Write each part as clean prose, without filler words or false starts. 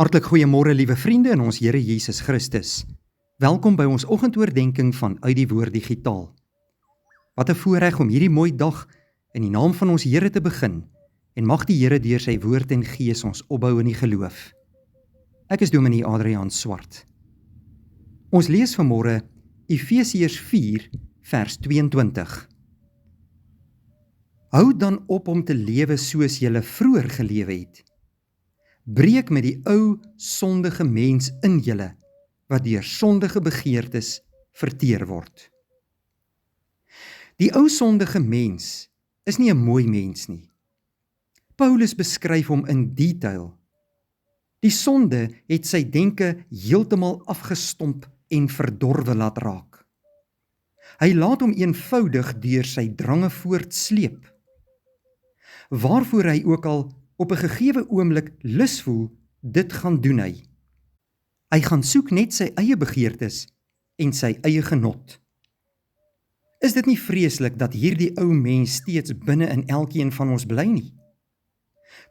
Hartlik goeiemôre liewe vriende in ons Here Jesus Christus. Welkom by ons oggendoordenkings van Uit die Woord Digitaal. Wat 'n voorreg om hierdie mooi dag in die naam van ons Here te begin en mag die Here deur sy woord en gees ons opbou in die geloof. Ek is Dominee Adriaan Swart. Ons lees vanmôre Efesiërs 4 vers 22. Hou dan op om te lewe soos julle vroeër gelewe het. Breek met die ou sondige mens in julle, wat deur sondige begeertes verteer word. Die ou sondige mens is nie 'n mooi mens nie. Paulus beskryf hom in detail. Die sonde het sy denke heeltemal afgestomp en verdorwe laat raak. Hy laat hom eenvoudig deur sy drange voortsleep. Waarvoor hy ook al op 'n gegeewe oomblik lus voel, dit gaan doen hy. Hy gaan soek net sy eie begeertes en sy eie genot. Is dit nie vreeslik dat hierdie ou mens steeds binne in elkeen van ons bly nie?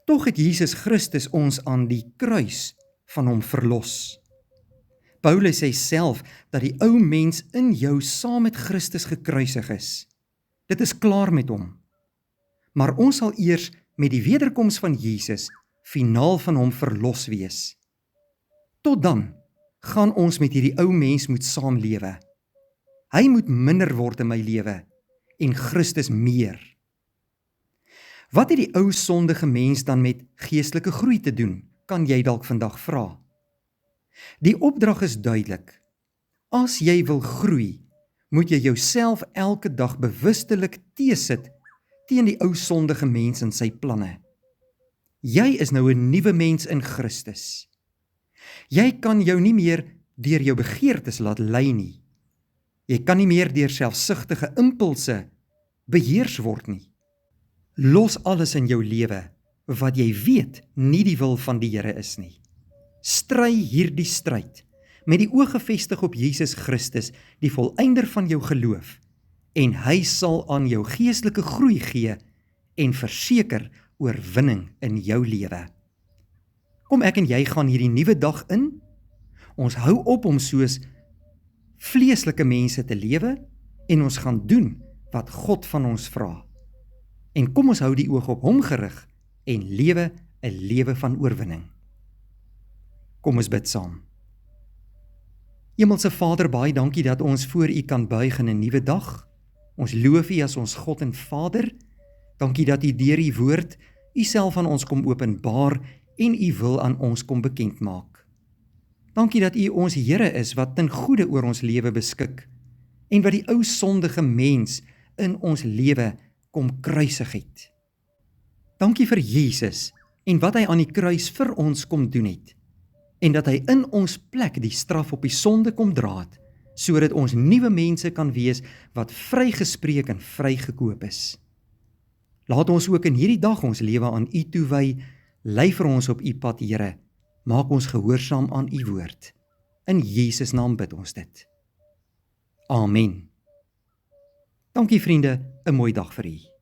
Tog het Jesus Christus ons aan die kruis van hom verlos. Paulus sê self dat die ou mens in jou saam met Christus gekruisig is. Dit is klaar met hom. Maar ons sal eers met die wederkoms van Jesus finaal van hom verlos wees. Tot dan gaan ons met hierdie ou mens moet saamlewe. Hy moet minder word in my lewe en Christus meer. Wat het die ou sondige mens dan met geestelike groei te doen, kan jy dalk vandag vra. Die opdrag is duidelik. As jy wil groei, moet jy jouself elke dag bewustelik teesit teen die ou sondige mens en sy planne. Jy is nou 'n nuwe mens in Christus. Jy kan jou nie meer deur jou begeertes laat lei nie. Jy kan nie meer deur selfsugtige impulse beheers word nie. Los alles in jou lewe wat jy weet nie die wil van die Here is nie. Stry hierdie stryd met die oë gefestig op Jesus Christus, die volëinder van jou geloof, en hy sal aan jou geestelike groei gee en verseker oorwinning in jou lewe. Kom ek en jy gaan hierdie nuwe dag in. Ons hou op om soos vleeslike mense te lewe en ons gaan doen wat God van ons vra. En kom ons hou die oog op hom gerig en lewe 'n lewe van oorwinning. Kom ons bid saam. Hemelse Vader, baie dankie dat ons voor U kan buig in 'n nuwe dag. Ons loof U as ons God en Vader. Dankie dat U deur U woord U self aan ons kom openbaar en U wil aan ons kom bekend maak. Dankie dat U ons Here is wat ten goeie oor ons lewe beskik en wat die ou sondige mens in ons lewe kom kruisig het. Dankie vir Jesus en wat hy aan die kruis vir ons kom doen het en dat hy in ons plek die straf op die sonde kom dra het, sodat ons nuwe mense kan wees wat vrygespreek en vrygekoop is. Laat ons ook in hierdie dag ons lewe aan U toewy, lei vir ons op U pad, Here. Maak ons gehoorsaam aan U woord. In Jesus naam bid ons dit. Amen. Dankie vriende, 'n mooi dag vir u.